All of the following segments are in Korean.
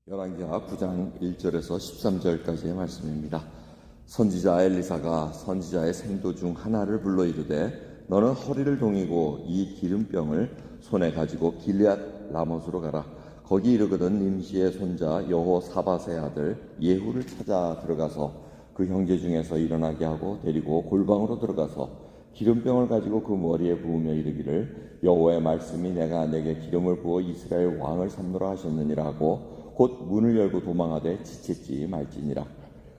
열왕기하 9장 1절에서 13절까지의 말씀입니다. 선지자 엘리사가 선지자의 생도 중 하나를 불러 이르되 너는 허리를 동이고 이 기름병을 손에 가지고 길앗 라못으로 가라. 거기 이르거든 nim시의 손자 여호사밧의 아들 예후를 찾아 들어가서 그 형제 중에서 일어나게 하고 데리고 골방으로 들어가서 기름병을 가지고 그 머리에 부으며 이르기를 여호와의 말씀이 내가 내게 기름을 부어 이스라엘 왕을 삼노라 하셨느니라 하고 곧 문을 열고 도망하되 지체지 말지니라.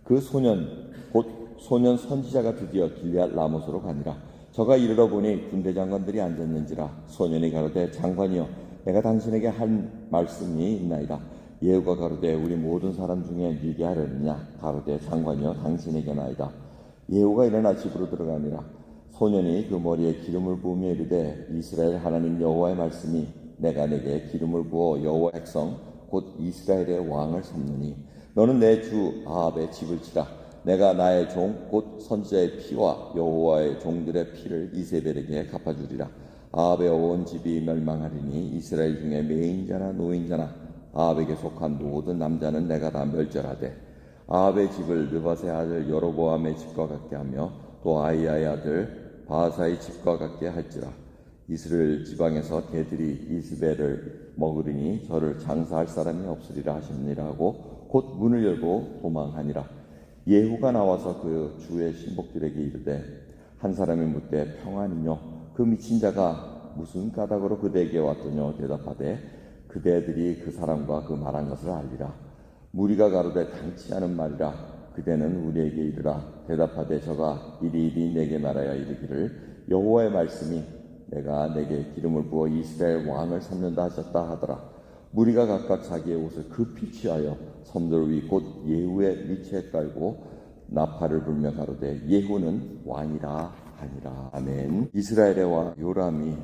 그 소년 곧 소년 선지자가 드디어 길앗 라못으로 가니라. 저가 이르러 보니 군대 장관들이 앉았는지라. 소년이 가로되 장관이여 내가 당신에게 한 말씀이 있나이다. 예후가 가로되 우리 모든 사람 중에 밀게 하려느냐. 가로되 장관이여 당신에게나이다. 예후가 일어나 집으로 들어가니라. 소년이 그 머리에 기름을 부으며 이르되 이스라엘 하나님 여호와의 말씀이 내가 내게 기름을 부어 여호와 백성 곧 이스라엘의 왕을 삼느니 너는 내 주 아합의 집을 치라. 내가 나의 종 곧 선지자의 피와 여호와의 종들의 피를 이세벨에게 갚아주리라. 아합의 온 집이 멸망하리니 이스라엘 중에 매인자나 노인자나 아합에게 속한 모든 남자는 내가 다 멸절하되 아합의 집을 느밧의 아들 여로보암의 집과 같게 하며 또 아히야의 아들 바하사의 집과 같게 할지라. 이스라엘 지방에서 개들이 이스벨을 먹으리니 저를 장사할 사람이 없으리라 하셨느니라 하고 곧 문을 열고 도망하니라. 예후가 나와서 그 주의 신복들에게 이르되 한 사람이 묻되 평안이뇨. 그 미친 자가 무슨 까닭으로 그대에게 왔더뇨. 대답하되 그대들이 그 사람과 그 말한 것을 알리라. 무리가 가로되 당치 않은 말이라. 그대는 우리에게 이르라. 대답하되 저가 이리 내게 말하여 이르기를 여호와의 말씀이 내가 내게 기름을 부어 이스라엘 왕을 삼는다 하셨다 하더라. 무리가 각각 자기의 옷을 급히 취하여 섬돌 위 곧 예후의 위치에 깔고 나팔을 불며 가로되 예후는 왕이라 하니라. 아멘. 이스라엘의 왕 요람이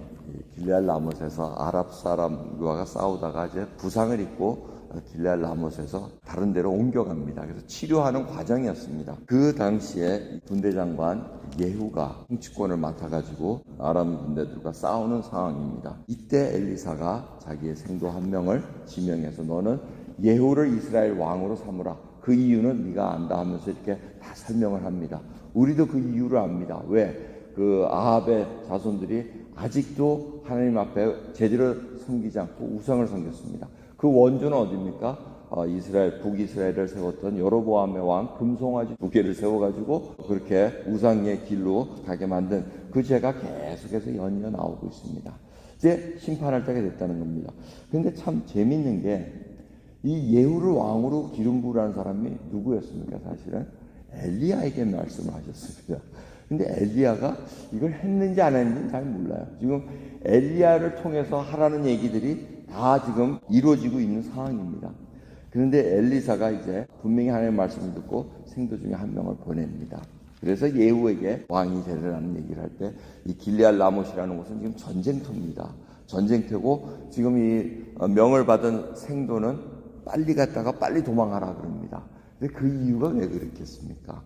길앗 라못에서 아랍 사람과 싸우다가 이제 부상을 입고 길앗 라못에서 다른 데로 옮겨갑니다. 그래서 치료하는 과정이었습니다. 그 당시에 군대 장관 예후가 통치권을 맡아가지고 아람 군대들과 싸우는 상황입니다. 이때 엘리사가 자기의 생도 한 명을 지명해서 너는 예후를 이스라엘 왕으로 삼으라. 그 이유는 네가 안다 하면서 이렇게 다 설명을 합니다. 우리도 그 이유를 압니다. 왜? 그 아합의 자손들이 아직도 하나님 앞에 제대로 섬기지 않고 우상을 섬겼습니다. 그 원조는 어디입니까? 이스라엘, 북이스라엘을 세웠던 여로보암의 왕 금송아지 2개를 세워가지고 그렇게 우상의 길로 가게 만든 그 죄가 계속해서 연이어 나오고 있습니다. 이제 심판할 때가 됐다는 겁니다. 근데 참 재밌는 게 이 예후를 왕으로 기름 부으라는 사람이 누구였습니까? 사실은 엘리야에게 말씀을 하셨습니다. 근데 엘리야가 이걸 했는지 안 했는지 잘 몰라요. 지금 엘리야를 통해서 하라는 얘기들이 다 지금 이루어지고 있는 상황입니다. 그런데 엘리사가 이제 분명히 하나님의 말씀을 듣고 생도 중에 한 명을 보냅니다. 그래서 예후에게 왕이 되라는 얘기를 할 때 이 길앗 라못이라는 곳은 지금 전쟁터입니다. 전쟁터고 지금 이 명을 받은 생도는 빨리 갔다가 빨리 도망하라 그럽니다. 근데 그 이유가 왜 그렇겠습니까?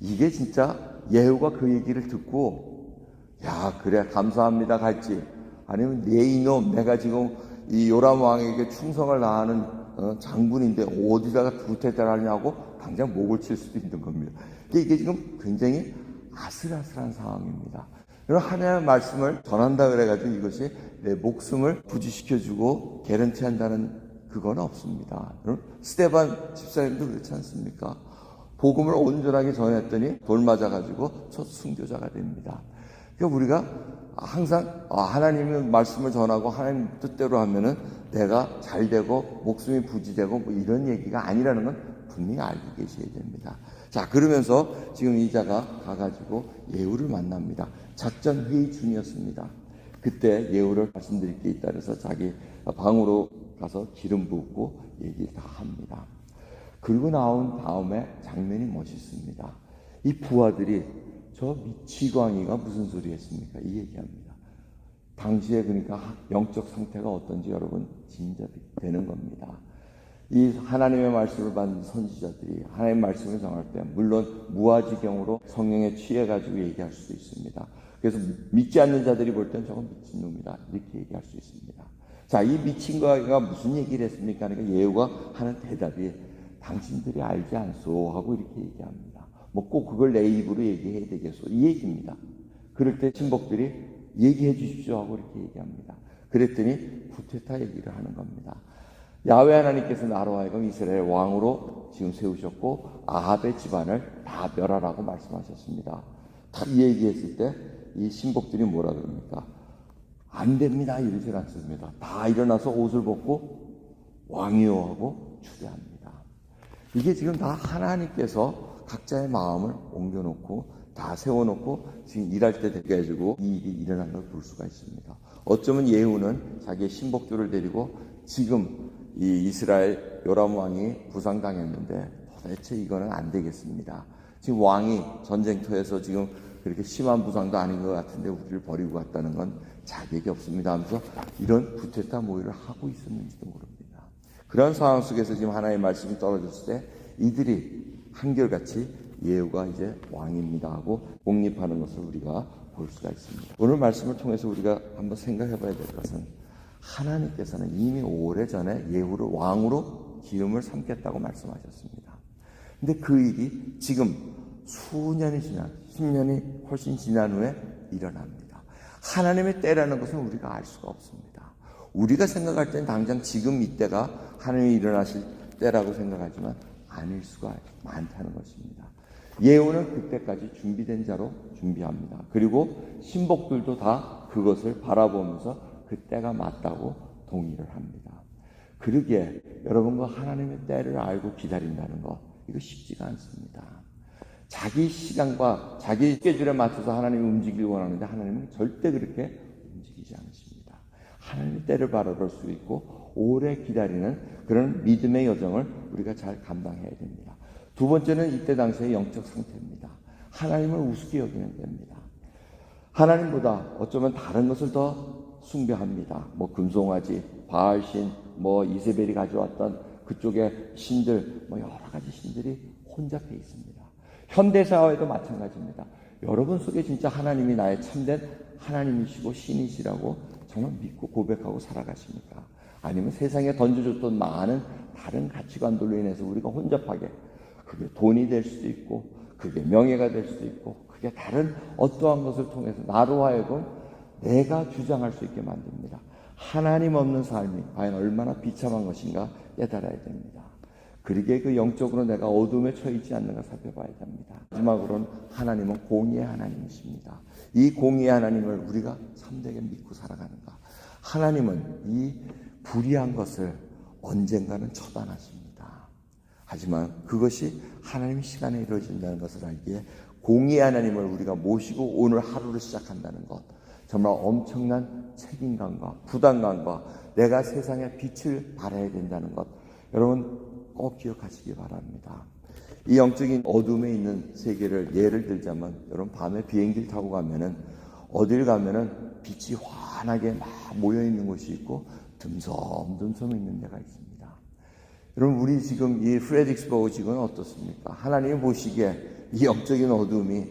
이게 진짜 예후가 그 얘기를 듣고 야 그래 감사합니다 갈지 아니면 내 이놈 내가 지금 이 요람 왕에게 충성을 다하는 장군인데 어디다가 구태를 하냐고 당장 목을 칠 수도 있는 겁니다. 이게 지금 굉장히 아슬아슬한 상황입니다. 그럼 하나님의 말씀을 전한다 그래가지고 이것이 내 목숨을 부지시켜주고 개런티 한다는 그건 없습니다. 스데반 집사님도 그렇지 않습니까? 복음을 온전하게 전했더니 돌 맞아가지고 첫 순교자가 됩니다. 그러니까 우리가 항상 하나님의 말씀을 전하고 하나님 뜻대로 하면은 내가 잘 되고 목숨이 부지되고 뭐 이런 얘기가 아니라는 건 분명히 알고 계셔야 됩니다. 자 그러면서 지금 이 자가 가가지고 예후를 만납니다. 작전 회의 중이었습니다. 그때 예후를 말씀드릴 게 있다 그래서 자기 방으로 가서 기름 붓고 얘기를 다 합니다. 그리고 나온 다음에 장면이 멋있습니다. 이 부하들이 저 미치광이가 무슨 소리 했습니까? 이 얘기합니다. 당시에 그러니까 영적 상태가 어떤지 여러분 짐작되는 겁니다. 이 하나님의 말씀을 받은 선지자들이 하나님의 말씀을 전할 때 물론 무아지경으로 성령에 취해가지고 얘기할 수도 있습니다. 그래서 믿지 않는 자들이 볼 땐 저건 미친놈이다 이렇게 얘기할 수 있습니다. 자, 이 미친 거가 무슨 얘기를 했습니까? 그러니까 예후가 하는 대답이 당신들이 알지 않소 하고 이렇게 얘기합니다. 뭐 꼭 그걸 내 입으로 얘기해야 되겠소, 이 얘기입니다. 그럴 때 신복들이 얘기해 주십시오 하고 이렇게 얘기합니다. 그랬더니 구테타 얘기를 하는 겁니다. 야훼 하나님께서 나로 하여금 이스라엘 왕으로 지금 세우셨고 아합의 집안을 다 멸하라고 말씀하셨습니다. 다 이 얘기했을 때 이 신복들이 뭐라 그럽니까? 안 됩니다, 이러질 않습니다. 다 일어나서 옷을 벗고 왕이요 하고 추대합니다. 이게 지금 다 하나님께서 각자의 마음을 옮겨놓고 다 세워놓고 지금 일할 때 되게 해주고 이 일이 일어난 걸 볼 수가 있습니다. 어쩌면 예후는 자기의 신복들을 데리고 지금 이 이스라엘 요람 왕이 부상당했는데 도대체 이거는 안 되겠습니다. 지금 왕이 전쟁터에서 지금 그렇게 심한 부상도 아닌 것 같은데 우리를 버리고 갔다는 건 자격이 없습니다 하면서 이런 구테타 모의를 하고 있었는지도 모릅니다. 그런 상황 속에서 지금 하나님의 말씀이 떨어졌을 때 이들이 한결같이 예후가 이제 왕입니다 하고 공립하는 것을 우리가 볼 수가 있습니다. 오늘 말씀을 통해서 우리가 한번 생각해 봐야 될 것은 하나님께서는 이미 오래전에 예후를 왕으로 기름을 삼겠다고 말씀하셨습니다. 근데 그 일이 지금 수년이 지난 10년이 훨씬 지난 후에 일어납니다. 하나님의 때라는 것은 우리가 알 수가 없습니다. 우리가 생각할 땐 당장 지금 이때가 하나님이 일어나실 때라고 생각하지만 아닐 수가 많다는 것입니다. 예후는 그때까지 준비된 자로 준비합니다. 그리고 신복들도 다 그것을 바라보면서 그때가 맞다고 동의를 합니다. 그러기에 여러분과 하나님의 때를 알고 기다린다는 것, 이거 쉽지가 않습니다. 자기 시간과 자기 스케줄에 맞춰서 하나님이 움직이기 원하는데 하나님은 절대 그렇게 움직이지 않으십니다. 하나님의 때를 바라볼 수 있고 오래 기다리는 그런 믿음의 여정을 우리가 잘 감당해야 됩니다. 두 번째는 이때 당시의 영적 상태입니다. 하나님을 우습게 여기면 됩니다. 하나님보다 어쩌면 다른 것을 더 숭배합니다. 뭐 금송아지, 바알신, 뭐 이세벨이 가져왔던 그쪽의 신들, 뭐 여러 가지 신들이 혼잡해 있습니다. 현대사회도 마찬가지입니다. 여러분 속에 진짜 하나님이 나의 참된 하나님이시고 신이시라고 정말 믿고 고백하고 살아가십니까? 아니면 세상에 던져줬던 많은 다른 가치관들로 인해서 우리가 혼잡하게, 그게 돈이 될 수도 있고 그게 명예가 될 수도 있고 그게 다른 어떠한 것을 통해서 나로 하여금 내가 주장할 수 있게 만듭니다. 하나님 없는 삶이 과연 얼마나 비참한 것인가 깨달아야 됩니다. 그러기에 그 영적으로 내가 어둠에 처해 있지 않는가 살펴봐야 됩니다. 마지막으로는 하나님은 공의의 하나님이십니다. 이 공의의 하나님을 우리가 참되게 믿고 살아가는가. 하나님은 이 불의한 것을 언젠가는 처단하십니다. 하지만 그것이 하나님의 시간에 이루어진다는 것을 알기에 공의의 하나님을 우리가 모시고 오늘 하루를 시작한다는 것, 정말 엄청난 책임감과 부담감과 내가 세상에 빛을 발해야 된다는 것, 여러분 꼭 기억하시기 바랍니다. 이 영적인 어둠에 있는 세계를 예를 들자면, 여러분 밤에 비행기를 타고 가면은 어딜 가면은 빛이 환하게 막 모여 있는 곳이 있고 듬성듬성 있는 데가 있습니다. 여러분 우리 지금 이 프레드릭스버그 지구는 어떻습니까? 하나님이 보시기에 이 영적인 어둠이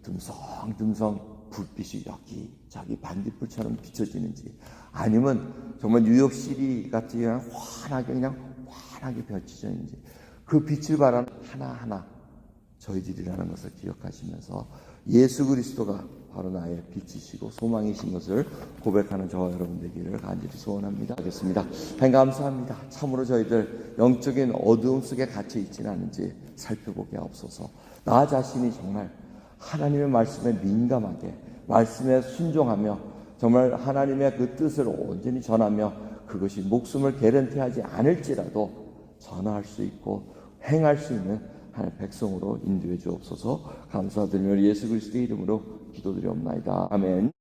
듬성듬성 불빛이 여기저기 반딧불처럼 비춰지는지, 아니면 정말 뉴욕시리 같이 그냥 환하게 펼쳐져 있는지, 그 빛을 바라는 하나하나 저희들이라는 것을 기억하시면서 예수 그리스도가 바로 나의 빛이시고 소망이신 것을 고백하는 저와 여러분 되기를 간절히 소원합니다. 하겠습니다. 하나님 감사합니다. 참으로 저희들 영적인 어두움 속에 갇혀 있지는 않은지 살펴보게 하옵소서. 나 자신이 정말 하나님의 말씀에 민감하게, 말씀에 순종하며 정말 하나님의 그 뜻을 온전히 전하며 그것이 목숨을 개런티하지 않을지라도 전할 수 있고 행할 수 있는 하나님의 백성으로 인도해 주옵소서. 감사드리며 예수 그리스도의 이름으로 기도드리옵나이다. 아멘.